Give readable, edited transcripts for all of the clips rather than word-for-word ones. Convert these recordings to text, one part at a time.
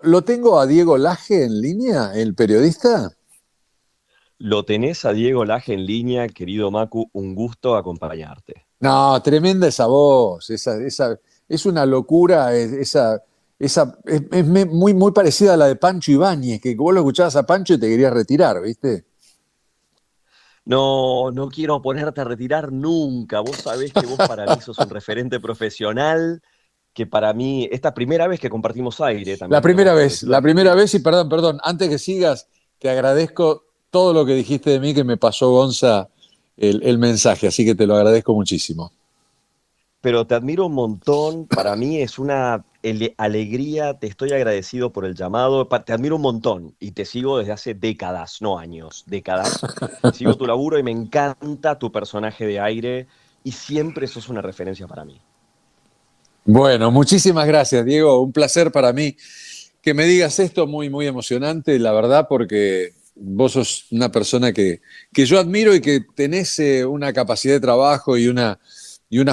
¿Lo tengo a Diego Laje en línea, el periodista? Lo tenés a Diego Laje en línea, querido Macu, un gusto acompañarte. No, tremenda esa voz, es una locura, muy, muy parecida a la de Pancho Ibáñez, que vos lo escuchabas a Pancho y te querías retirar, ¿viste? No, no quiero ponerte a retirar nunca. Vos sabés que vos para mí sos un referente profesional, que para mí, esta primera vez que compartimos aire, también tenemos que decirlo a La la primera gente. vez, y perdón, perdón, antes que sigas, te agradezco todo lo que dijiste de mí, que me pasó Gonza el mensaje, así que te lo agradezco muchísimo. Pero te admiro un montón, para mí es una alegría, te estoy agradecido por el llamado, te admiro un montón y te sigo desde hace décadas, no años, décadas. Sigo tu laburo y me encanta tu personaje de aire y siempre sos una referencia para mí. Bueno, muchísimas gracias, Diego. Un placer para mí que me digas esto, muy, muy emocionante, la verdad, porque vos sos una persona que yo admiro y que tenés una capacidad de trabajo y una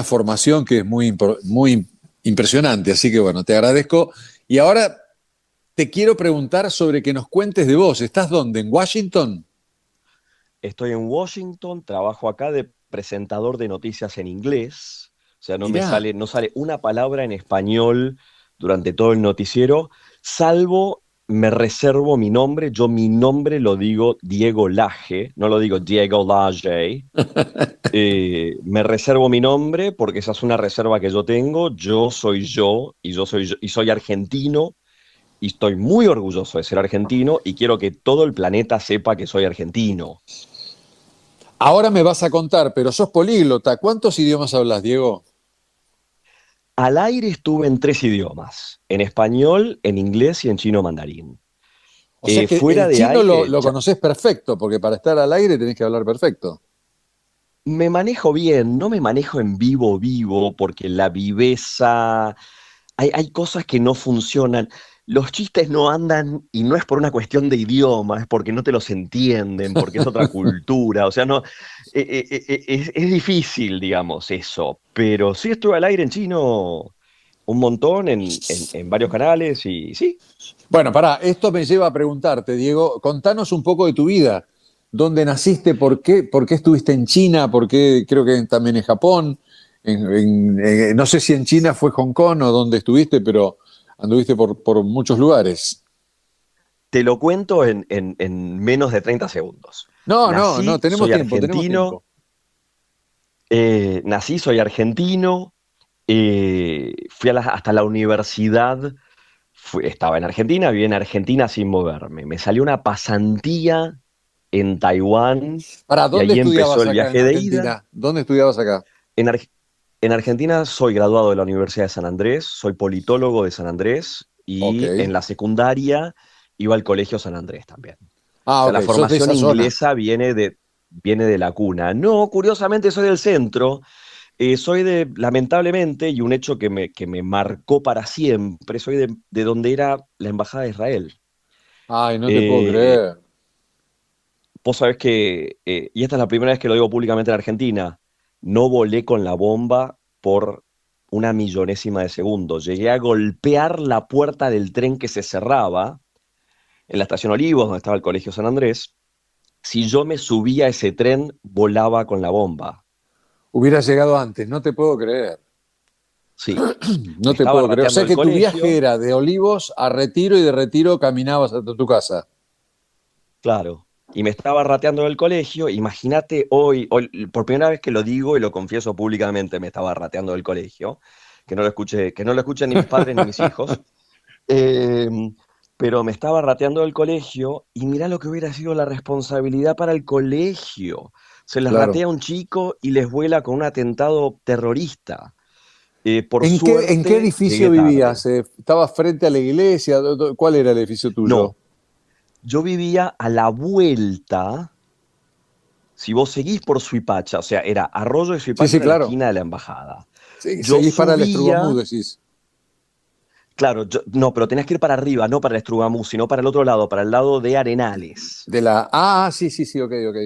formación que es muy, muy impresionante. Así que bueno, te agradezco. Y ahora te quiero preguntar sobre que nos cuentes de vos. ¿Estás dónde? ¿En Washington? Estoy en Washington, trabajo acá de presentador de noticias en inglés, o sea, Mirá. no sale una palabra en español durante todo el noticiero, salvo me reservo mi nombre, yo mi nombre lo digo Diego Laje, no lo digo Diego Laje. Me reservo mi nombre porque esa es una reserva que yo tengo, yo y soy argentino y estoy muy orgulloso de ser argentino y quiero que todo el planeta sepa que soy argentino. Ahora me vas a contar, pero sos políglota. ¿Cuántos idiomas hablas, Diego? Al aire estuve en tres idiomas, en español, en inglés y en chino mandarín. O sea que Fuera el de chino aire, lo conocés perfecto, porque para estar al aire tenés que hablar perfecto. me manejo bien, no me manejo en vivo vivo, porque la viveza, hay cosas que no funcionan. Los chistes no andan y no es por una cuestión de idioma, es porque no te los entienden, porque es otra cultura. O sea, no, es difícil, digamos, eso. Pero sí estuve al aire en chino un montón, en varios canales y sí. Bueno, pará, esto me lleva a preguntarte, Diego, contanos un poco de tu vida. ¿Dónde naciste? Por qué estuviste en China? ¿Por qué creo que también en Japón? No sé si en China fue Hong Kong o dónde estuviste, pero anduviste por muchos lugares. Te lo cuento en menos de 30 segundos. No, no, no, Nací, tenemos soy tiempo, tenemos argentino, tiempo. nací, soy argentino, fui hasta la universidad, estaba en Argentina, viví en Argentina sin moverme. Me salió una pasantía en Taiwán Pará, y ¿dónde allí empezó estudiabas el acá en viaje de ida. Argentina? ¿Dónde estudiabas acá? En, Ar- en Argentina soy graduado de la Universidad de San Andrés, soy politólogo de San Andrés Ok. y en la secundaria iba al Colegio San Andrés también. O Ah, sea, ok, la sos de formación esa zona. inglesa viene de la cuna. No, curiosamente soy del centro. Soy lamentablemente, y un hecho que me marcó para siempre, soy de donde era la Embajada de Israel. Ay, no te puedo Eh, creer. Vos sabés que, y esta es la primera vez que lo digo públicamente en Argentina, no volé con la bomba por una millonésima de segundo. Llegué a golpear la puerta del tren que se cerraba en la estación Olivos, donde estaba el Colegio San Andrés. Si yo me subía a ese tren, volaba con la bomba. Hubieras llegado antes, no te puedo creer. Sí, No me te estaba puedo creer. O rateando sea el que tu viaje colegio, era de Olivos a Retiro y de Retiro caminabas hasta tu casa. claro, y me estaba rateando el colegio. Imagínate hoy, por primera vez que lo digo y lo confieso públicamente, me estaba rateando del colegio, que no lo escuchen ni mis padres ni mis hijos. Eh, pero me estaba rateando del colegio y mirá lo que hubiera sido la responsabilidad para el colegio. Se les Claro. ratea a un chico y les vuela con un atentado terrorista. Por En qué suerte, edificio llegué tarde. vivías? ¿Estabas frente a la iglesia? ¿Cuál era el edificio tuyo? No, yo vivía a la vuelta, si vos seguís por Suipacha, o sea, era Arroyo de Sí, Suipacha sí, en la claro. esquina de la embajada. Sí, Yo seguís para el Estrugamú, subía, decís. claro, no, pero tenías que ir para arriba, no para el Estrugamú, sino para el otro lado, para el lado de Arenales. Sí, sí, sí, ok, ok.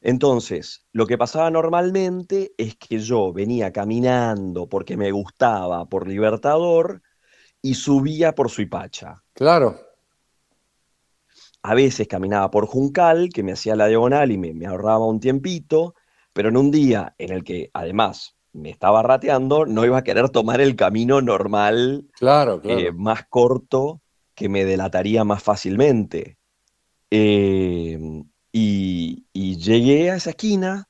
Entonces, lo que pasaba normalmente es que yo venía caminando porque me gustaba por Libertador y subía por Suipacha. Claro. A veces caminaba por Juncal, que me hacía la diagonal y me ahorraba un tiempito, pero en un día en el que además me estaba rateando, no iba a querer tomar el camino normal, Claro, claro. más corto, que me delataría más fácilmente. Eh, y llegué a esa esquina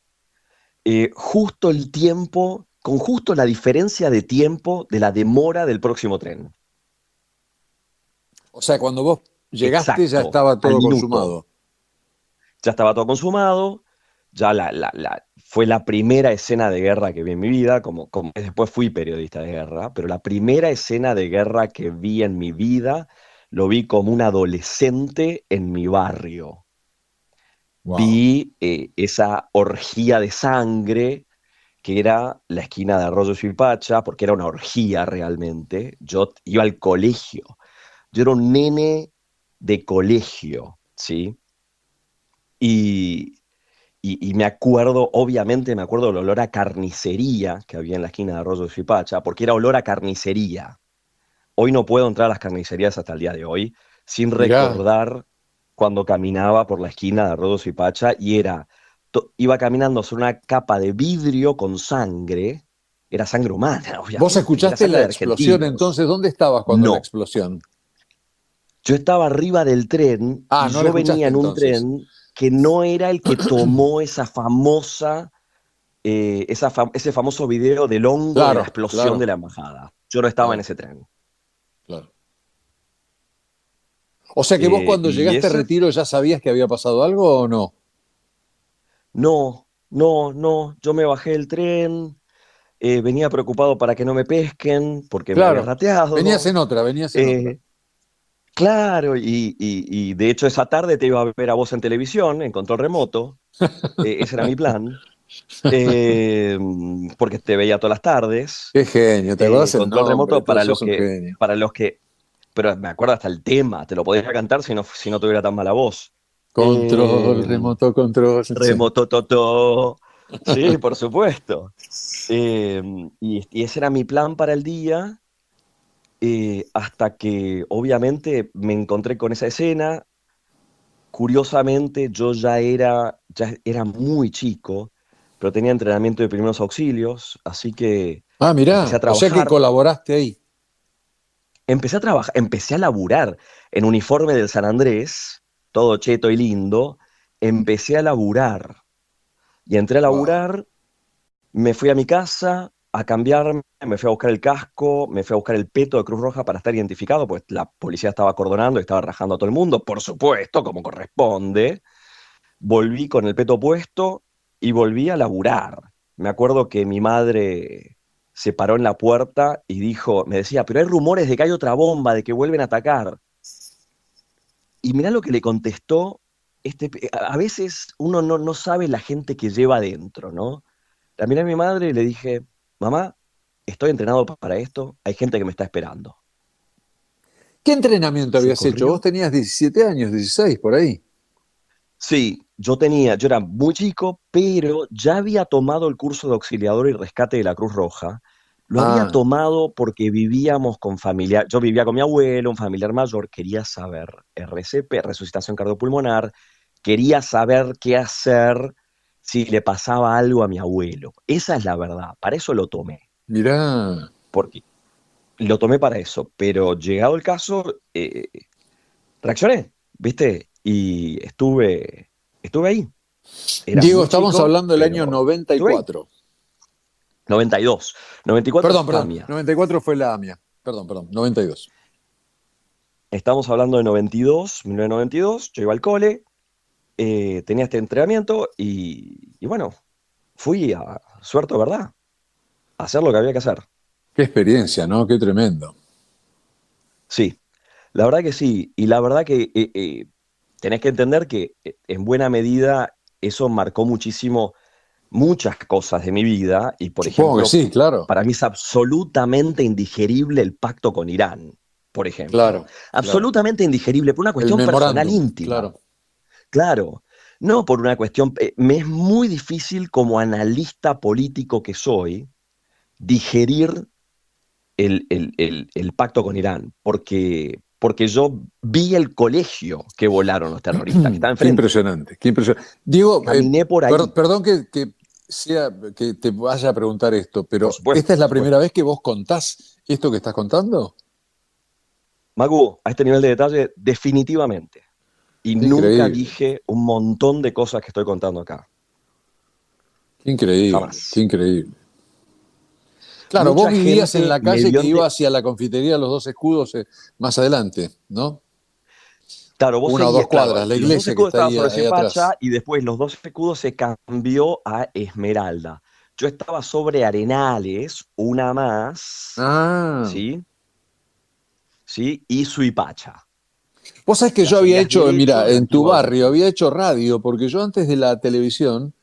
justo el tiempo, con justo la diferencia de tiempo de la demora del próximo tren. O sea, cuando vos llegaste ya Exacto, estaba al todo minuto. consumado. Ya estaba todo consumado, ya fue la primera escena de guerra que vi en mi vida, como después fui periodista de guerra, pero la primera escena de guerra que vi en mi vida lo vi como un adolescente en mi barrio. Wow. Vi esa orgía de sangre que era la esquina de Arroyo Suipacha, porque era una orgía realmente. Yo iba al colegio, yo era un nene de colegio, ¿sí? Y, y me acuerdo, obviamente me acuerdo del olor a carnicería que había en la esquina de Arroyo Suipacha, porque era olor a carnicería. Hoy no puedo entrar a las carnicerías hasta el día de hoy sin Mirá, recordar cuando caminaba por la esquina de Arroyo y Pacha y iba caminando sobre una capa de vidrio con sangre, era sangre humana, vos obviamente, era escuchaste sangre la de explosión argentinos. entonces, ¿dónde estabas cuando la No, explosión? yo estaba arriba del tren Ah, y no la yo venía escuchaste en un entonces. tren que no era el que tomó esa famosa, ese famoso video del hongo de la Claro, explosión de claro, la embajada. Yo no estaba en claro, ese tren. claro. O sea que vos cuando Y llegaste a ese Retiro ya sabías que había pasado algo o no. No, no, no, yo me bajé del tren, venía preocupado para que no me pesquen porque me había Claro, venías rateado. en otra, venías en otra. eh, claro, y de hecho esa tarde te iba a ver a vos en televisión, en control remoto, ese era mi plan, eh, porque te veía todas las tardes, Qué genio, ¿te acordás el control nombre? remoto Todo, sos un genio. pero me acuerdo hasta el tema, te lo podría cantar si no tuviera tan mala voz. Control, Eh, remoto control. Sí. Remoto Totó. Sí, por supuesto. Y ese era mi plan para el día, hasta que obviamente me encontré con esa escena. Curiosamente, yo ya era muy chico, pero tenía entrenamiento de primeros auxilios, así que Ah, empecé mirá, a o sea que trabajar. colaboraste ahí. Empecé a trabajar, empecé a laburar en uniforme del San Andrés, todo cheto y lindo. Empecé a laburar y entré a Wow. laburar. Me fui a mi casa a cambiarme, me fui a buscar el casco, me fui a buscar el peto de Cruz Roja para estar identificado, pues la policía estaba acordonando y estaba rajando a todo el mundo, por supuesto, como corresponde. Volví con el peto puesto y volví a laburar. Me acuerdo que mi madre se paró en la puerta y me decía, pero hay rumores de que hay otra bomba, de que vuelven a atacar. Y mirá lo que le contestó, a veces uno no sabe la gente que lleva adentro, ¿no? La miré a mi madre y le dije, mamá, estoy entrenado para esto, hay gente que me está esperando. ¿Qué entrenamiento Se habías hecho? Vos corrió. tenías 17 años, 16 por ahí. Sí, yo era muy chico, pero ya había tomado el curso de auxiliador y rescate de la Cruz Roja. Lo había Ah, tomado porque vivíamos con familiar, yo vivía con mi abuelo, un familiar mayor, quería saber RCP, resucitación cardiopulmonar, quería saber qué hacer si le pasaba algo a mi abuelo. Esa es la verdad, para eso lo tomé. mirá. Porque lo tomé para eso, pero llegado el caso, reaccioné, ¿viste? Y estuve ahí. Era Diego, muy estamos chico, hablando del año pero estuve ahí. 94. 92. 94 Perdón, fue la perdón. mía. 94 fue la AMIA. Perdón, perdón. 92. Estamos hablando de 92, 1992. Yo iba al cole, tenía este entrenamiento y bueno, fui a, suerte, ¿verdad? A hacer lo que había que hacer. Qué experiencia, ¿no? Qué tremendo. Sí, la verdad que sí. Y la verdad que tenés que entender que en buena medida eso marcó muchísimo muchas cosas de mi vida y, por Supongo que ejemplo, sí, claro. para mí es absolutamente indigerible el pacto con Irán, por ejemplo. Claro, claro. Absolutamente indigerible por una El cuestión personal memorándum, íntima. claro. Claro, no por una cuestión... me es muy difícil como analista político que soy digerir el pacto con Irán, porque yo vi el colegio que volaron los terroristas, que estaba Qué enfrente. impresionante, qué impresionante. Diego, Caminé por ahí, perdón que te vaya a preguntar esto, por pero supuesto, ¿esta es por la primera supuesto. vez que vos contás esto que estás contando? Magu, a este nivel de detalle, definitivamente. Y Qué nunca increíble, dije un montón de cosas que estoy contando acá. qué increíble, qué Jamás. increíble. Claro, vos Mucha vivías en gente la me calle vio que iba hacia la confitería Los Dos Escudos más adelante, ¿no? Claro, vos Una o dos seguías, claro, cuadras, la los dos iglesia que escudos está estaban ahí, sobre ahí Cepacha atrás. y después los dos escudos se cambió a Esmeralda. Yo estaba sobre Arenales, una más, Ah, ¿sí? ¿Sí? Y Suipacha. vos sabés que Ya yo había seguías hecho, derecho mira, del en tu antiguo barrio aeropuerto. había hecho radio, porque yo antes de la televisión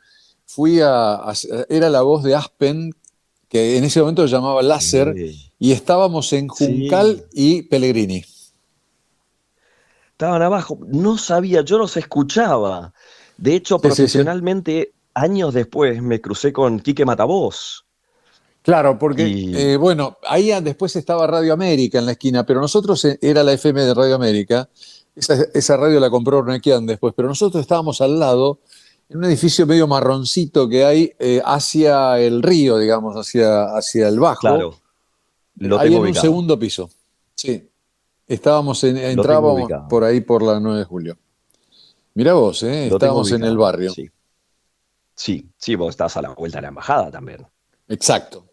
fui era la voz de Aspen, que en ese momento se llamaba Láser, Sí. y estábamos en Juncal Sí. y Pellegrini. Estaban abajo. No sabía, yo los escuchaba. De hecho, Sí, sí, sí. profesionalmente, años después me crucé con Quique Matavoz. Claro, porque, Y, bueno, ahí después estaba Radio América en la esquina, pero nosotros era la FM de Radio América. Esa radio la compró Ornequian después, pero nosotros estábamos al lado, en un edificio medio marroncito que hay hacia el río, digamos, hacia el Bajo, claro, lo ahí tengo en un ubicado. segundo piso. Sí, Lo tengo entrábamos ubicado. por ahí por la 9 de julio. Mirá vos, Lo tengo estábamos en el ubicado. barrio. Sí. Sí, sí, vos estás a la vuelta de la embajada también. Exacto.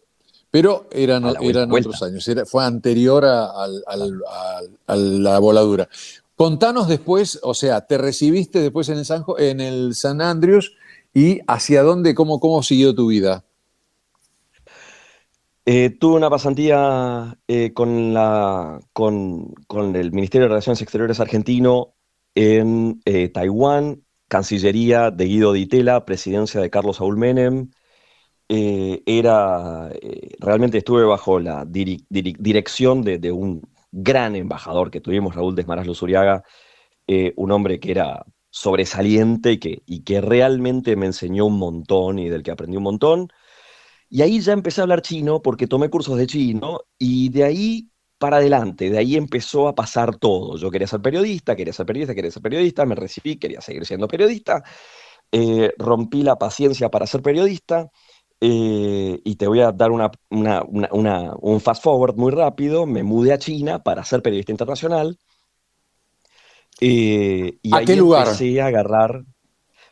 Pero A la vuelta, eran otros vuelta. años, fue anterior Claro. a la voladura. Contanos después, o sea, te recibiste después en el San Andrews y hacia dónde, cómo siguió tu vida. Tuve una pasantía con el Ministerio de Relaciones Exteriores argentino en Taiwán, Cancillería de Guido Di Tella, presidencia de Carlos Saúl Menem. Realmente estuve bajo la dirección de un gran embajador que tuvimos, Raúl Desmaraz Luzuriaga, un hombre que era sobresaliente y que realmente me enseñó un montón y del que aprendí un montón. Y ahí ya empecé a hablar chino porque tomé cursos de chino y de ahí para adelante, de ahí empezó a pasar todo. Yo quería ser periodista, quería ser periodista, quería ser periodista, me recibí, quería seguir siendo periodista, rompí la paciencia para ser periodista. Y te voy a dar un fast forward muy rápido. Me mudé a China para ser periodista internacional, y ¿A qué ahí lugar? empecé a agarrar.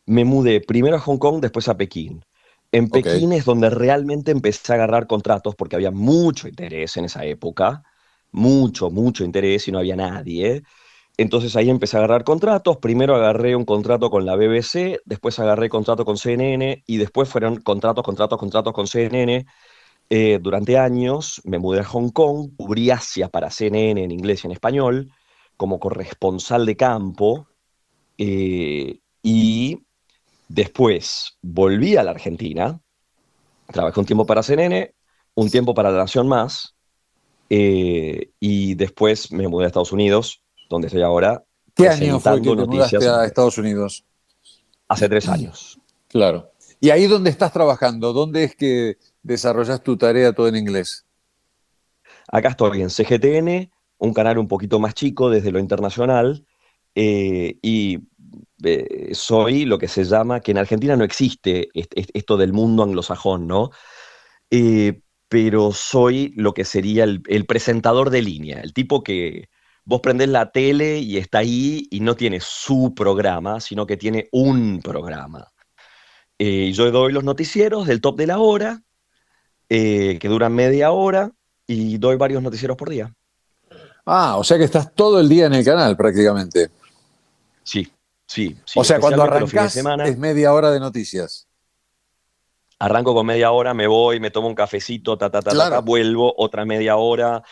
Me mudé primero a Hong Kong, después a Pekín. En Ok. Pekín es donde realmente empecé a agarrar contratos porque había mucho interés en esa época, mucho, mucho interés y no había nadie. Entonces ahí empecé a agarrar contratos. Primero agarré un contrato con la BBC, después agarré contrato con CNN y después fueron contratos, contratos, contratos con CNN. Durante años me mudé a Hong Kong, cubrí Asia para CNN en inglés y en español como corresponsal de campo. Y después volví a la Argentina, trabajé un tiempo para CNN, un tiempo para La Nación Más, y después me mudé a Estados Unidos, donde estoy ahora ¿Qué año fue que presentando te mudaste noticias en a inglés. Estados Unidos? Hace 3 años. Claro. ¿Y ahí dónde estás trabajando? ¿Dónde es que desarrollas tu tarea todo en inglés? Acá estoy en CGTN, un canal un poquito más chico desde lo internacional, y soy lo que se llama, que en Argentina no existe esto del mundo anglosajón, ¿no? Pero soy lo que sería el presentador de línea, el tipo que vos prendés la tele y está ahí y no tiene su programa, sino que tiene un programa. Yo doy los noticieros del top de la hora, que duran media hora, y doy varios noticieros por día. Ah, o sea que estás todo el día en el canal prácticamente. Sí, sí, O sí, sea, cuando especialmente los fines de arrancás semana. es media hora de noticias. Arranco con media hora, me voy, me tomo un cafecito, Claro. vuelvo, otra media hora.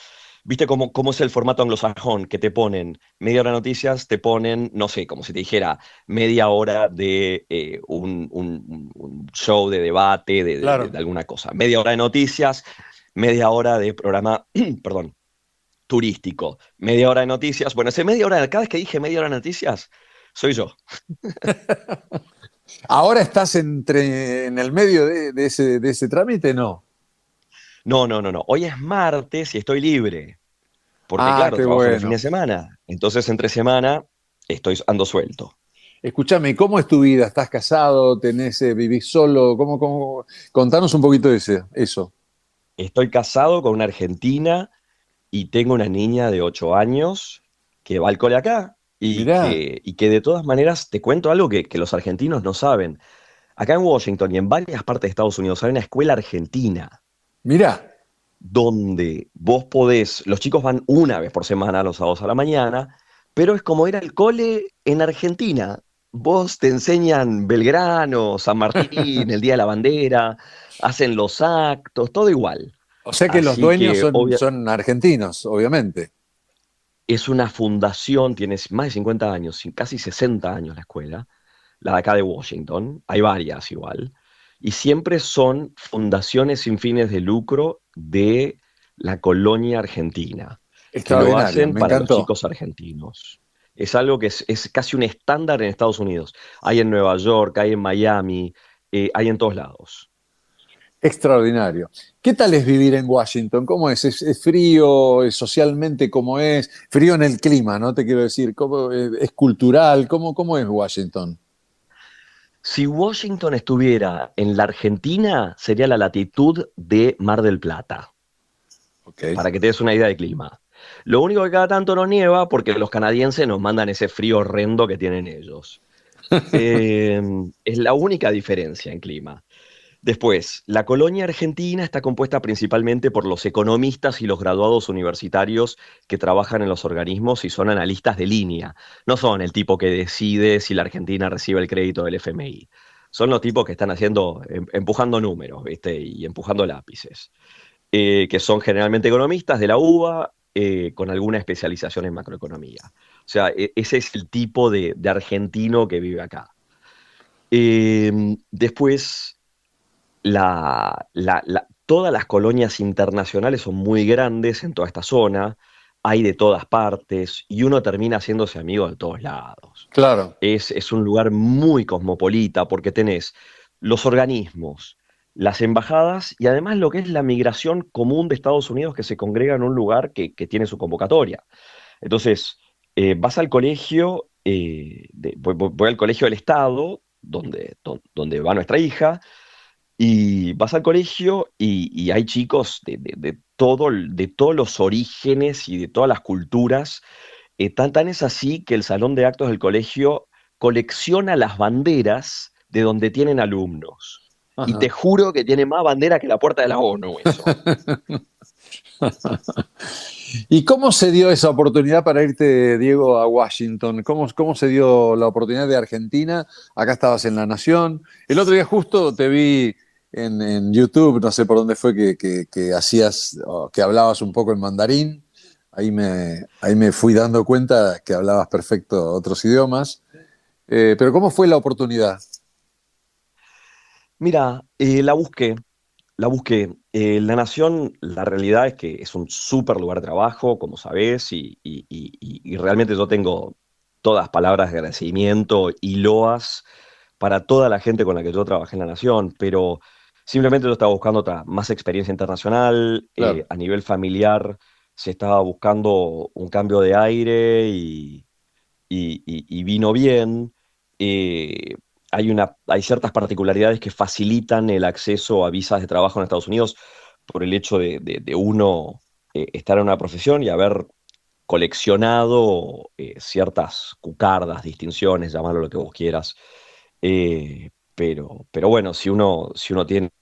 ¿Viste cómo es el formato anglosajón? Que te ponen media hora de noticias, te ponen, no sé, como si te dijera media hora de un show de debate de Claro. alguna cosa. Media hora de noticias, media hora de programa, perdón, turístico. Media hora de noticias. Bueno, ese media hora, cada vez que dije media hora de noticias, soy yo. ¿Ahora estás en el medio de ese trámite? No. No, no, no, no. Hoy es martes y estoy libre, porque Ah, claro, qué trabajo los fines bueno. de semana. Entonces, entre semana, ando suelto. Escúchame, ¿cómo es tu vida? ¿Estás casado? ¿Vivís solo? Contanos un poquito de eso. Estoy casado con una argentina y tengo una niña de 8 años que va al cole acá Mirá, y que de todas maneras te cuento algo que los argentinos no saben. Acá en Washington y en varias partes de Estados Unidos hay una escuela argentina mirá. donde vos podés, los chicos van una vez por semana los sábados a la mañana, pero es como ir al cole en Argentina. Vos te enseñan Belgrano, San Martín, el Día de la Bandera, hacen los actos, todo igual. O sea que los Así dueños que son argentinos, obviamente. es una fundación, tiene más de 50 años, casi 60 años la escuela, la de acá de Washington, hay varias igual, y siempre son fundaciones sin fines de lucro de la colonia argentina, que lo Extraordinario, hacen me para los encantó. chicos argentinos. Es algo que es casi un estándar en Estados Unidos. Hay en Nueva York, hay en Miami, hay en todos lados. Extraordinario. ¿Qué tal es vivir en Washington? ¿Cómo es? ¿Es frío? ¿Es socialmente cómo es? Frío en el clima, ¿no? Te quiero decir. ¿Es cultural? ¿Cómo es Washington? Si Washington estuviera en la Argentina, sería la latitud de Mar del Plata, Ok. para que te des una idea de clima. Lo único que cada tanto nos nieva porque los canadienses nos mandan ese frío horrendo que tienen ellos. Eh, es la única diferencia en clima. Después, la colonia argentina está compuesta principalmente por los economistas y los graduados universitarios que trabajan en los organismos y son analistas de línea. No son el tipo que decide si la Argentina recibe el crédito del FMI. Son los tipos que están haciendo, empujando números, ¿viste? Y empujando lápices, que son generalmente economistas de la UBA con alguna especialización en macroeconomía. O sea, ese es el tipo de argentino que vive acá. Después, todas las colonias internacionales son muy grandes en toda esta zona, hay de todas partes y uno termina haciéndose amigo de todos lados. Claro. Es un lugar muy cosmopolita porque tenés los organismos, las embajadas y además lo que es la migración común de Estados Unidos que se congrega en un lugar que tiene su convocatoria. Entonces, vas al colegio, voy al colegio del Estado, donde va nuestra hija, y vas al colegio y hay chicos de todos los orígenes y de todas las culturas. Tan es así que el salón de actos del colegio colecciona las banderas de donde tienen alumnos. Y te Ajá. juro que tiene más bandera que la puerta de la ONU, eso. ¿Y cómo se dio esa oportunidad para irte, Diego, a Washington? ¿Cómo se dio la oportunidad de Argentina? Acá estabas en La Nación. El otro día justo te vi en YouTube, no sé por dónde fue que hacías, o que hablabas un poco en mandarín. Ahí me fui dando cuenta que hablabas perfecto otros idiomas. Pero ¿cómo fue la oportunidad? Mira, la busqué. La Nación, la realidad es que es un súper lugar de trabajo, como sabés, y realmente yo tengo todas palabras de agradecimiento y loas para toda la gente con la que yo trabajé en La Nación, pero simplemente yo estaba buscando otra, más experiencia internacional, Claro. a nivel familiar se estaba buscando un cambio de aire y vino bien. Eh, hay ciertas particularidades que facilitan el acceso a visas de trabajo en Estados Unidos por el hecho de uno estar en una profesión y haber coleccionado ciertas cucardas, distinciones, llamarlo lo que vos quieras. Pero bueno, si uno tiene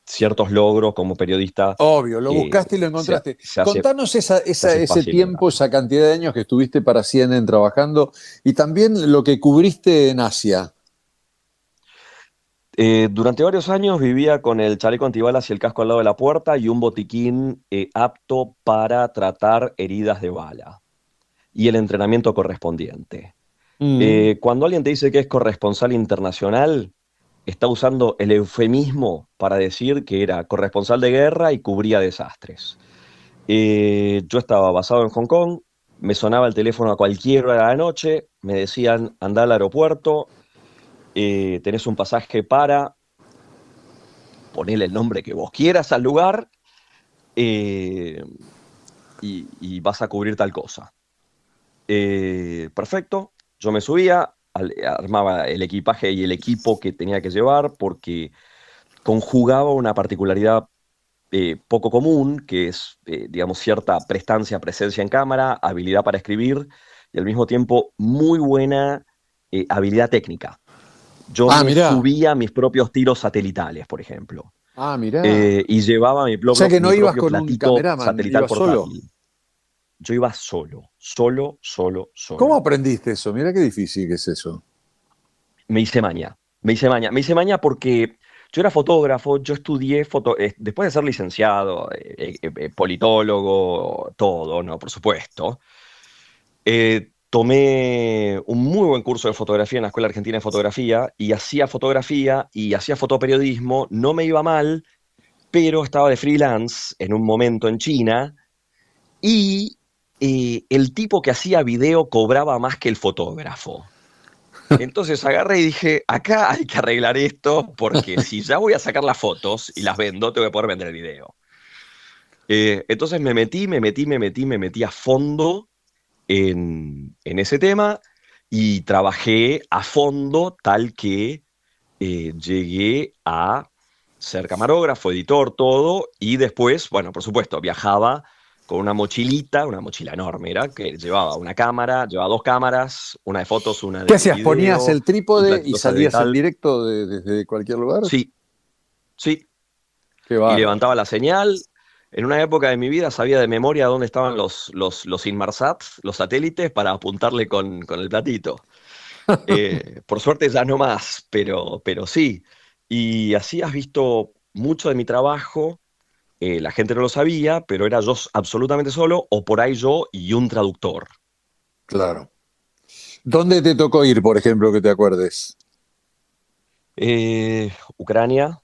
ciertos logros como periodista, Obvio, lo buscaste y lo se, encontraste. se hace, Contanos se hace ese fácil tiempo, lograrlo. esa cantidad de años que estuviste para CNN trabajando y también lo que cubriste en Asia. Durante varios años vivía con el chaleco antibalas y el casco al lado de la puerta y un botiquín apto para tratar heridas de bala y el entrenamiento correspondiente. Mm. Cuando alguien te dice que es corresponsal internacional, está usando el eufemismo para decir que era corresponsal de guerra y cubría desastres. Yo estaba basado en Hong Kong, me sonaba el teléfono a cualquier hora de la noche, me decían, anda al aeropuerto, tenés un pasaje para ponerle el nombre que vos quieras al lugar, eh, y vas a cubrir tal cosa. Perfecto, yo me subía, armaba el equipaje y el equipo que tenía que llevar porque conjugaba una particularidad poco común, que es, digamos, cierta prestancia, presencia en cámara, habilidad para escribir y al mismo tiempo muy buena habilidad técnica. Yo Ah, me mirá. subía a mis propios tiros satelitales, por ejemplo, Ah, mirá. y llevaba O sea que no mi ibas propio con un platito cameraman, satelital ibas solo. portátil. Yo iba solo, solo, solo, ¿Cómo solo. aprendiste eso? Mirá qué difícil que es eso. Me hice maña, me hice maña, me hice maña porque yo era fotógrafo, yo estudié después de ser licenciado, politólogo, todo, ¿no? Por supuesto. Tomé un muy buen curso de fotografía en la Escuela Argentina de Fotografía y hacía fotoperiodismo, no me iba mal, pero estaba de freelance en un momento en China y el tipo que hacía video cobraba más que el fotógrafo. Entonces agarré y dije, acá hay que arreglar esto porque si ya voy a sacar las fotos y las vendo, tengo que poder vender el video. Entonces me metí a fondo en ese tema y trabajé a fondo tal que llegué a ser camarógrafo, editor, todo, y después, bueno, por supuesto, viajaba con una mochilita, una mochila enorme, era que llevaba una cámara, llevaba dos cámaras, una de fotos, una ¿Qué de hacías? ¿Ponías video, el un trípode y platito salías en satelital. directo desde cualquier lugar? Sí, sí, Qué y bárbaro. levantaba la señal. En una época de mi vida sabía de memoria dónde estaban los Inmarsat, los satélites, para apuntarle con el platito. Por suerte ya no más, pero sí. Y así has visto mucho de mi trabajo. La gente no lo sabía, pero era yo absolutamente solo, o por ahí yo y un traductor. Claro. ¿Dónde te tocó ir, por ejemplo, que te acuerdes? Ucrania,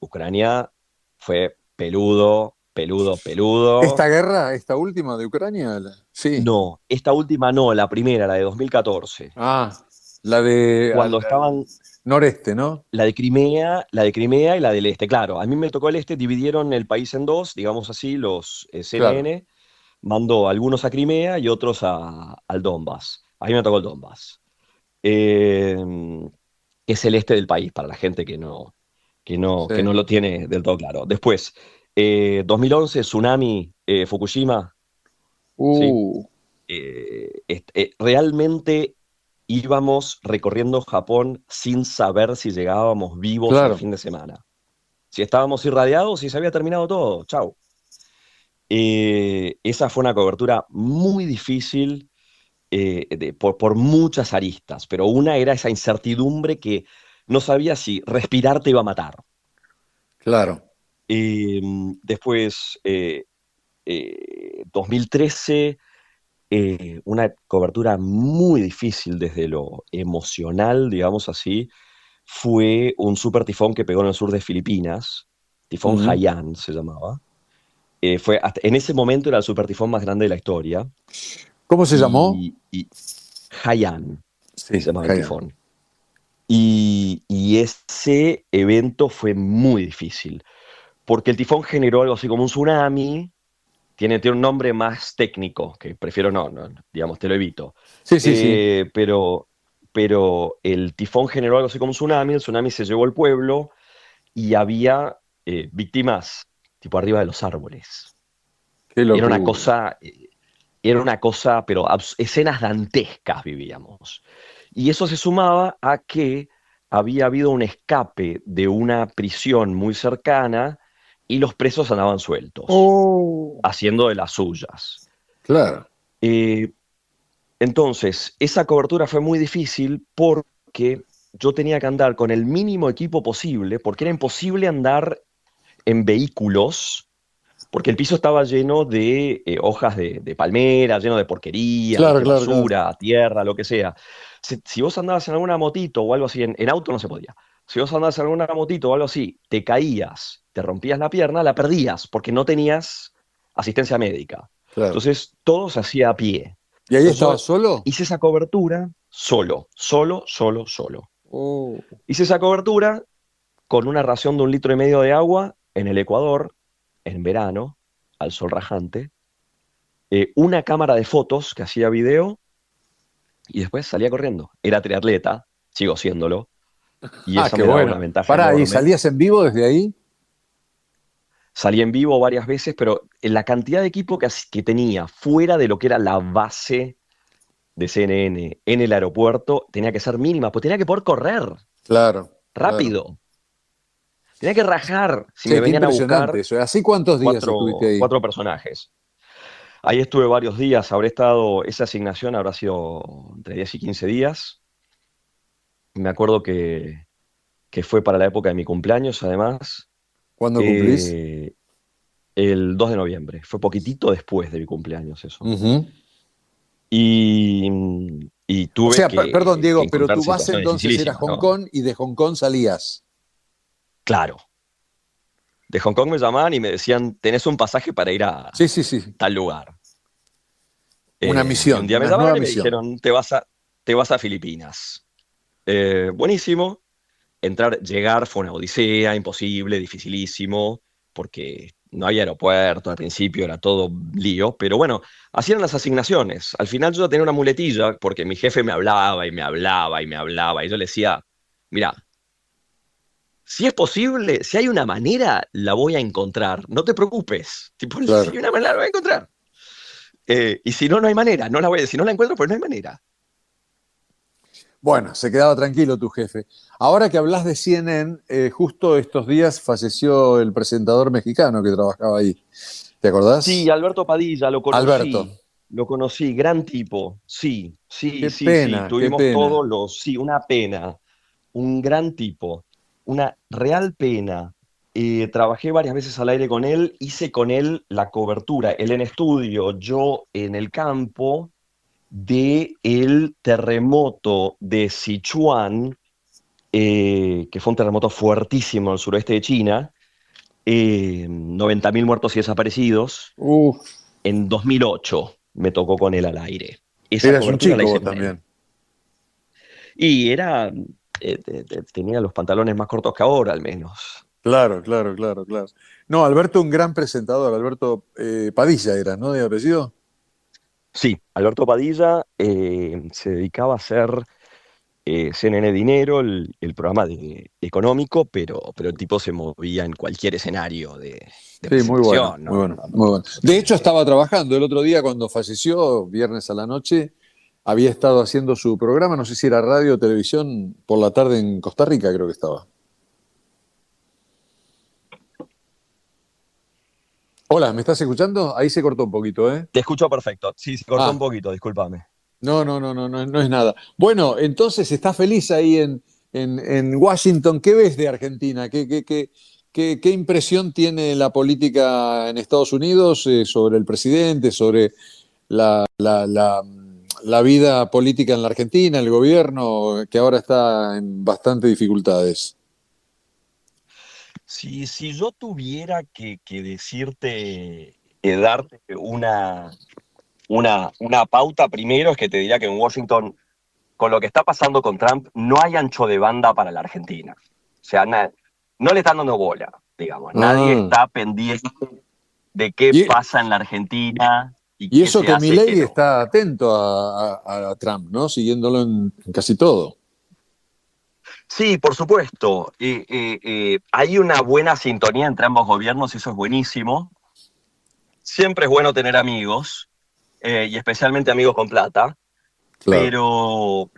Ucrania fue peludo, peludo, peludo. ¿Esta guerra, esta última de Ucrania? Sí. No, esta última no, la primera, la de 2014, Ah, la de cuando al estaban noreste, ¿no? La de Crimea y la del Este. Claro, a mí me tocó el Este, dividieron el país en dos, digamos así, los Claro. CNN mandó algunos a Crimea y otros al Donbass. A mí me tocó el Donbass. Eh, que es el este del país, para la gente Sí. que no lo tiene del todo claro. Después, 2011, tsunami, Fukushima, ¿sí? Uh, Realmente íbamos recorriendo Japón sin saber si llegábamos vivos al claro, fin de semana. Si estábamos irradiados, si se había terminado todo, chau. Esa fue una cobertura muy difícil por muchas aristas, pero una era esa incertidumbre que no sabía si respirar te iba a matar. claro. Eh, Después, 2013, una cobertura muy difícil desde lo emocional, digamos así, fue un super tifón que pegó en el sur de Filipinas, tifón Ujú. Haiyan se llamaba. En ese momento era el super tifón más grande de la historia, ¿Cómo se llamó? y Haiyan se Sí, llamaba el Haiyan. tifón. Y ese evento fue muy difícil, porque el tifón generó algo así como un tsunami, tiene un nombre más técnico, que prefiero no, digamos, te lo evito. Sí, sí, sí. Pero el tifón generó algo así como un tsunami, el tsunami se llevó al pueblo y había víctimas tipo arriba de los árboles. Qué Era una locura. cosa, era una cosa, pero escenas dantescas vivíamos. Y eso se sumaba a que había habido un escape de una prisión muy cercana y los presos andaban sueltos, Oh, haciendo de las suyas. claro, Eh, entonces, esa cobertura fue muy difícil porque yo tenía que andar con el mínimo equipo posible, porque era imposible andar en vehículos porque el piso estaba lleno de hojas de palmera, lleno de porquería, claro, viste, claro, claro. basura, tierra, lo que sea. Si vos andabas en alguna motito o algo así, en auto no se podía. Si vos andabas en alguna motito o algo así, te caías, te rompías la pierna, la perdías porque no tenías asistencia médica. Claro. Entonces todo se hacía a pie. ¿Y ahí Entonces estabas yo solo? hice esa cobertura solo, solo, solo, solo. Oh, Hice esa cobertura con una ración de 1,5 litros de agua en el Ecuador, en verano, al sol rajante, una cámara de fotos que hacía video y después salía corriendo. Era triatleta, sigo siéndolo, y Ah, esa qué me daba una bueno. ventaja Pará, ¿y enorme. salías en vivo desde ahí? Salí en vivo varias veces, pero la cantidad de equipo que tenía fuera de lo que era la base de CNN en el aeropuerto tenía que ser mínima, pues tenía que poder correr Claro, claro. rápido. Tenía que rajar si me Che, qué venían a impresionante buscar eso. ¿Así cuántos días estuviste ahí? cuatro personajes. Ahí estuve varios días, habré estado, esa asignación habrá sido entre 10 y 15 días. Me acuerdo que fue para la época de mi cumpleaños, además, ¿Cuándo cumplís? eh, el 2 de noviembre. Fue poquitito después de mi cumpleaños eso. Ujú. Y, y O tuve sea, perdón, que Diego, pero encontrar tu base situaciones entonces era dificilísimas, Hong ¿no? Kong y de Hong Kong salías. Claro, de Hong Kong me llamaban y me decían, tenés un pasaje para ir a Sí, sí, sí. tal lugar. Una Y un misión, día me una llamaron nueva y me misión. dijeron, te vas a Filipinas. Buenísimo. Llegar fue una odisea, imposible, dificilísimo, porque no había aeropuerto al principio, era todo lío, pero bueno, hacían las asignaciones. Al final yo tenía una muletilla, porque mi jefe me hablaba y me hablaba y me hablaba, y yo le decía, mira, si es posible, si hay una manera, la voy a encontrar, no te preocupes, tipo, si hay Claro. una manera, la voy a encontrar. Y si no, no hay manera, no la voy a decir, no la encuentro, pues no hay manera. Bueno, se quedaba tranquilo tu jefe. Ahora que hablas de CNN, justo estos días falleció el presentador mexicano que trabajaba ahí. ¿Te Sí, acordás? Alberto Padilla, Alberto. lo conocí, gran tipo, sí, sí, Qué sí, sí, pena, qué tuvimos pena. todos sí, una pena, un gran tipo, una real pena. Trabajé varias veces al aire con él, hice con él la cobertura, él en estudio, yo en el campo, de el terremoto de Sichuan, que fue un terremoto fuertísimo en el suroeste de China, 90.000 muertos y desaparecidos. Uf, En 2008 me tocó con él al aire. Esa eras un cobertura la chico hice vos con él. también. Y tenía los pantalones más cortos que ahora, al menos. Claro, claro, claro, claro. No, Alberto, un gran presentador. Alberto Padilla era, ¿no? De apellido. Sí, Alberto Padilla se dedicaba a hacer CNN Dinero, el programa económico, pero el tipo se movía en cualquier escenario de Sí, muy bueno, presentación, muy no, bueno, no, muy bueno. no De tenía hecho, problema. estaba trabajando el otro día cuando falleció, viernes a la noche, había estado haciendo su programa, no sé si era radio o televisión, por la tarde en Costa Rica, creo que estaba. Hola, ¿me estás escuchando? Ahí se cortó un poquito, ¿eh? Te escucho perfecto. Sí, se cortó un Ah, poquito, discúlpame. no, no, no, no, no, no es nada. Bueno, entonces estás feliz ahí en Washington. ¿Qué ves de Argentina? ¿Qué impresión tiene la política en Estados Unidos sobre el presidente, sobre la vida política en la Argentina, el gobierno, que ahora está en bastante dificultades? Si yo tuviera que decirte, darte una pauta, primero es que te diría que en Washington, con lo que está pasando con Trump, no hay ancho de banda para la Argentina. O sea, no le están dando bola, digamos. Nadie Ah, está pendiente de qué y, pasa en la Argentina y y qué eso se que hace y qué Milei no. está atento a Trump, ¿no? Siguiéndolo en casi todo. Sí, por supuesto. Hay una buena sintonía entre ambos gobiernos y eso es buenísimo. Siempre es bueno tener amigos, y especialmente amigos con plata, Claro.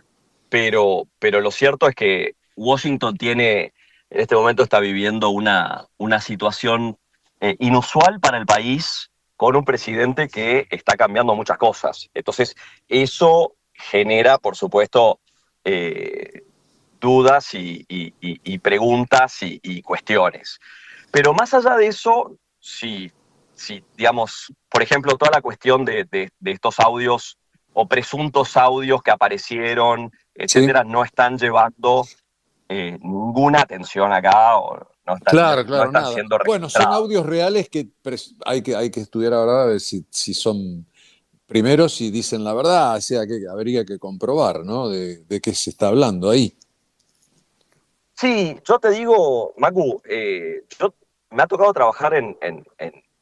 pero, pero lo cierto es que Washington en este momento está viviendo una situación inusual para el país con un presidente que está cambiando muchas cosas. Entonces, eso genera, por supuesto, eh, dudas y preguntas y cuestiones. Pero más allá de eso, si, digamos, por ejemplo, toda la cuestión de estos audios o presuntos audios que aparecieron, Sí. etcétera, no están llevando ninguna atención acá o Claro, no claro, están nada. siendo Bueno, son registrados. audios reales que hay que estudiar ahora a ver si son, primero, si dicen la verdad, o sea, que habría que comprobar, ¿no? De qué se está hablando ahí. Sí, yo te digo, Macu, me ha tocado trabajar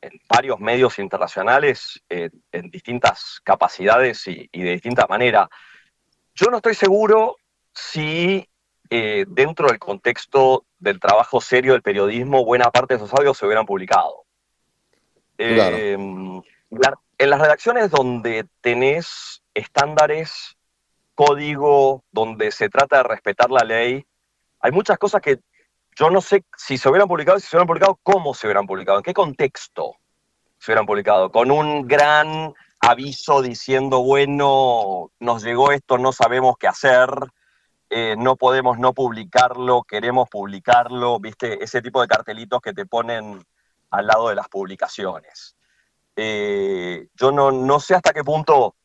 en varios medios internacionales en distintas capacidades y de distinta manera. Yo no estoy seguro si dentro del contexto del trabajo serio del periodismo buena parte de esos audios se hubieran publicado. Claro, En las redacciones donde tenés estándares, código, donde se trata de respetar la ley, hay muchas cosas que yo no sé si se hubieran publicado, si se hubieran publicado, cómo se hubieran publicado, en qué contexto se hubieran publicado, con un gran aviso diciendo, bueno, nos llegó esto, no sabemos qué hacer, no podemos no publicarlo, queremos publicarlo, viste, ese tipo de cartelitos que te ponen al lado de las publicaciones. Yo no sé hasta qué punto,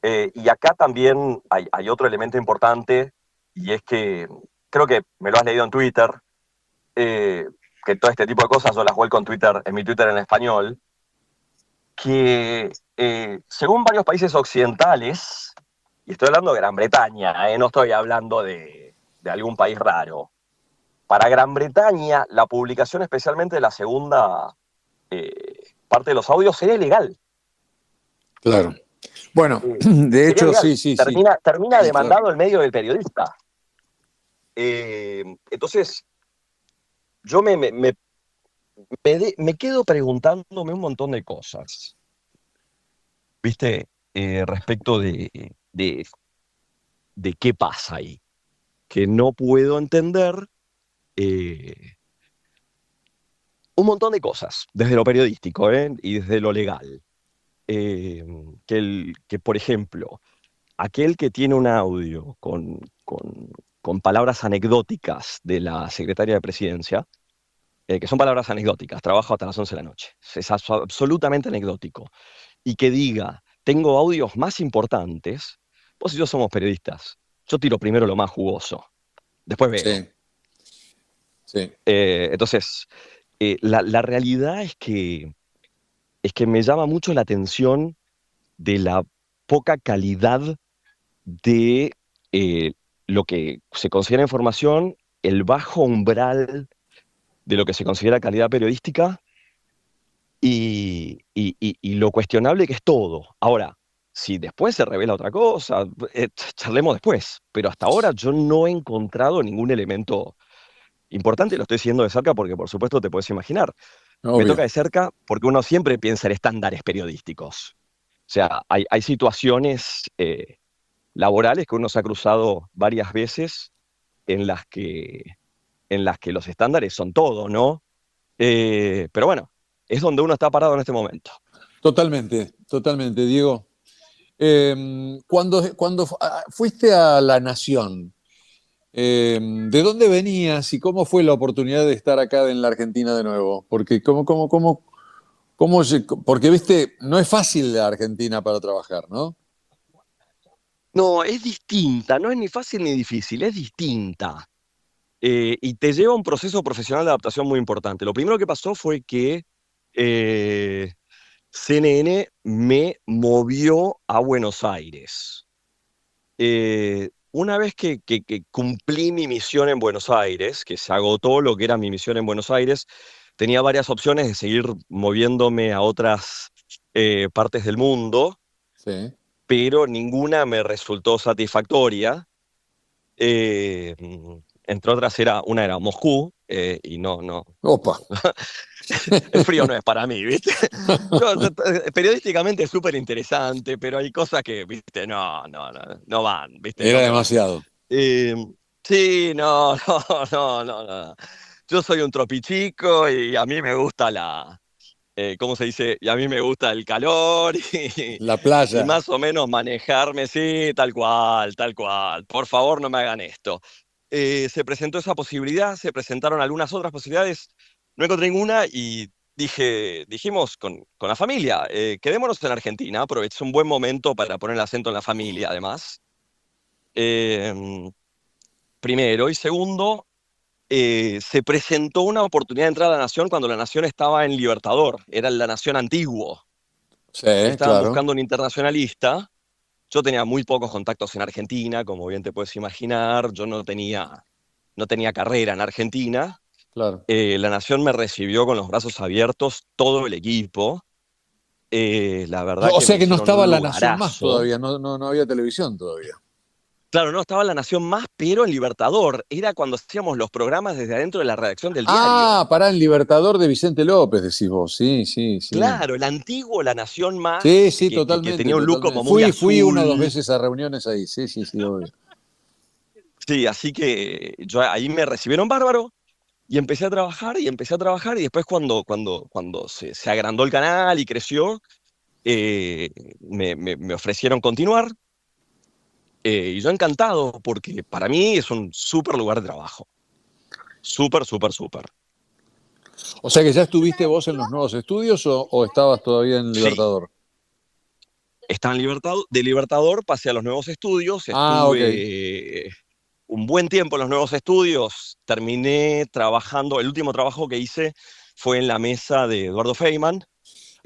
y acá también hay otro elemento importante, y es que creo que me lo has leído en Twitter, eh, que todo este tipo de cosas yo las vuelco en Twitter, en mi Twitter en español, que según varios países occidentales, y estoy hablando de Gran Bretaña, no estoy hablando de algún país raro, para Gran Bretaña la publicación especialmente de la segunda parte de los audios sería ilegal. claro. Bueno, de Sería hecho, legal. sí, sí, sí. Termina Sí, claro. demandado el medio del periodista. Entonces, yo me quedo preguntándome un montón de cosas, ¿viste? Respecto de qué pasa ahí. Que no puedo entender eh, un montón de cosas, desde lo periodístico y desde lo legal. Eh, que, por ejemplo, aquel que tiene un audio con palabras anecdóticas de la secretaria de Presidencia, que son palabras anecdóticas, trabajo hasta las 11 de la noche, es absolutamente anecdótico, y que diga, tengo audios más importantes, vos y yo somos periodistas, yo tiro primero lo más jugoso, después veo. Sí, sí. Entonces, la realidad es que me llama mucho la atención de la poca calidad de eh, lo que se considera información, el bajo umbral de lo que se considera calidad periodística y lo cuestionable que es todo. Ahora, si después se revela otra cosa, charlemos después, pero hasta ahora yo no he encontrado ningún elemento importante, lo estoy siguiendo de cerca porque por supuesto te puedes imaginar. Me toca Obvio. de cerca porque uno siempre piensa en estándares periodísticos. O sea, hay situaciones laborales que uno se ha cruzado varias veces en las en las que los estándares son todo, ¿no? Pero bueno, es donde uno está parado en este momento. Totalmente, totalmente, Diego. Cuando fuiste a La Nación, ¿de dónde venías y cómo fue la oportunidad de estar acá en la Argentina de nuevo? Porque porque viste, no es fácil la Argentina para trabajar, ¿no? No, es distinta, no es ni fácil ni difícil, es distinta. Y te lleva a un proceso profesional de adaptación muy importante. Lo primero que pasó fue que eh, CNN me movió a Buenos Aires. Una vez que cumplí mi misión en Buenos Aires, que se agotó lo que era mi misión en Buenos Aires, tenía varias opciones de seguir moviéndome a otras partes del mundo, Sí. pero ninguna me resultó satisfactoria. Eh, Entre otras, una era Moscú, y no, Opa. el frío no es para mí, ¿viste? Periodísticamente es súper interesante, pero hay cosas que, ¿viste? No van, ¿viste? Era No me van. demasiado. Eh, sí, no. Yo soy un tropichico y a mí me gusta ¿cómo se dice? Y a mí me gusta el calor La y playa. más o menos manejarme, sí, tal cual, tal cual. Por favor, no me hagan esto. Se presentó esa posibilidad, se presentaron algunas otras posibilidades, no encontré ninguna y dijimos con la familia, quedémonos en Argentina, aproveché un buen momento para poner el acento en la familia, además. Eh, Primero, y segundo, se presentó una oportunidad de entrar a la Nación cuando la Nación estaba en Libertador, era la Nación antiguo. Sí, Estaban claro. buscando un internacionalista. Yo tenía muy pocos contactos en Argentina, como bien te puedes imaginar. Yo no tenía carrera en Argentina. claro. La Nación me recibió con los brazos abiertos, todo el equipo. La verdad O que me sea que no hicieron estaba un La Nación más lugarazo. todavía, no, no, no había televisión todavía. Claro, no estaba La Nación más, pero en Libertador. Era cuando hacíamos los programas desde adentro de la redacción del diario. Ah, pará, en Libertador de Vicente López, decís vos. Sí, sí, sí. Claro, el antiguo La Nación Sí, más, sí, que totalmente, tenía un look totalmente. como muy Fui una o dos azul. veces a reuniones ahí. Sí, sí, sí, obvio. Sí, así que yo ahí me recibieron bárbaro y empecé a trabajar y empecé a trabajar y después cuando se agrandó el canal y creció, eh, me ofrecieron continuar y yo encantado porque para mí es un súper lugar de trabajo. Súper, súper, súper. O sea que ya estuviste vos en los nuevos estudios o estabas todavía en Sí, Libertador. estaba en Libertador, de Libertador pasé a los nuevos estudios, Ah, ok. estuve un buen tiempo en los nuevos estudios, terminé trabajando, el último trabajo que hice fue en la mesa de Eduardo Feynman,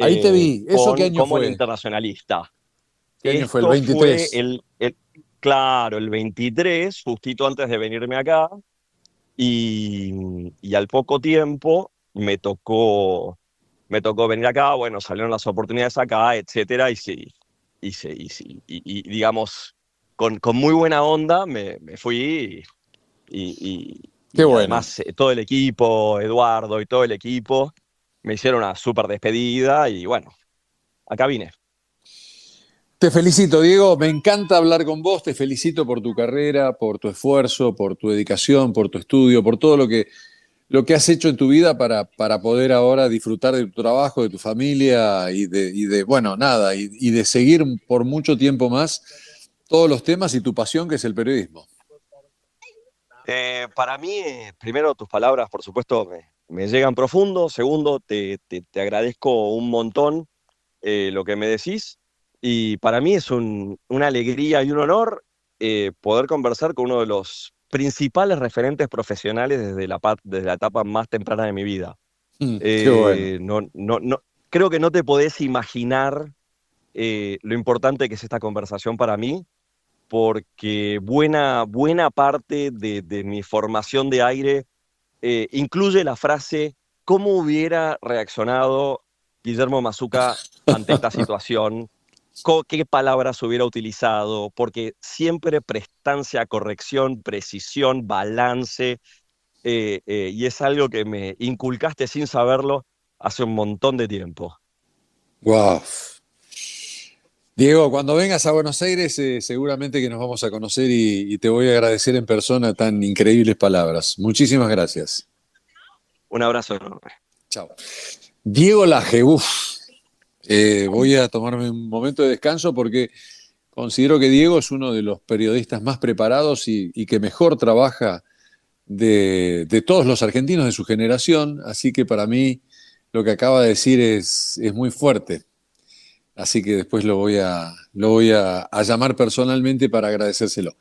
Ahí te vi. ¿Eso qué año como el fue? internacionalista. ¿Qué año fue? ¿El Esto fue 23? claro, el 23, justito antes de venirme acá, y al poco tiempo me tocó venir acá, bueno, salieron las oportunidades acá, etcétera, y sí, digamos, con muy buena onda me fui Qué y bueno. además todo el equipo, Eduardo y todo el equipo, me hicieron una súper despedida y bueno, acá vine. Te felicito, Diego. Me encanta hablar con vos. Te felicito por tu carrera, por tu esfuerzo, por tu dedicación, por tu estudio, por todo lo que has hecho en tu vida para poder ahora disfrutar de tu trabajo, de tu familia bueno, nada, y de seguir por mucho tiempo más todos los temas y tu pasión que es el periodismo. Para mí, primero, tus palabras, por supuesto, me llegan profundo. Segundo, te agradezco un montón lo que me decís. Y para mí es una alegría y un honor poder conversar con uno de los principales referentes profesionales desde la etapa más temprana de mi vida. Qué bueno. Creo que no te podés imaginar lo importante que es esta conversación para mí porque buena parte de mi formación de aire incluye la frase, ¿cómo hubiera reaccionado Guillermo Mazuca ante esta situación? ¿Qué palabras hubiera utilizado? Porque siempre prestancia, corrección, precisión, balance, y es algo que me inculcaste sin saberlo hace un montón de tiempo. Wow. Diego, cuando vengas a Buenos Aires, seguramente que nos vamos a conocer y te voy a agradecer en persona tan increíbles palabras. Muchísimas gracias. Un abrazo enorme. Chao. Diego Laje, uff. Voy a tomarme un momento de descanso porque considero que Diego es uno de los periodistas más preparados y que mejor trabaja de todos los argentinos de su generación, así que para mí lo que acaba de decir es muy fuerte. Así que después lo voy a llamar personalmente para agradecérselo.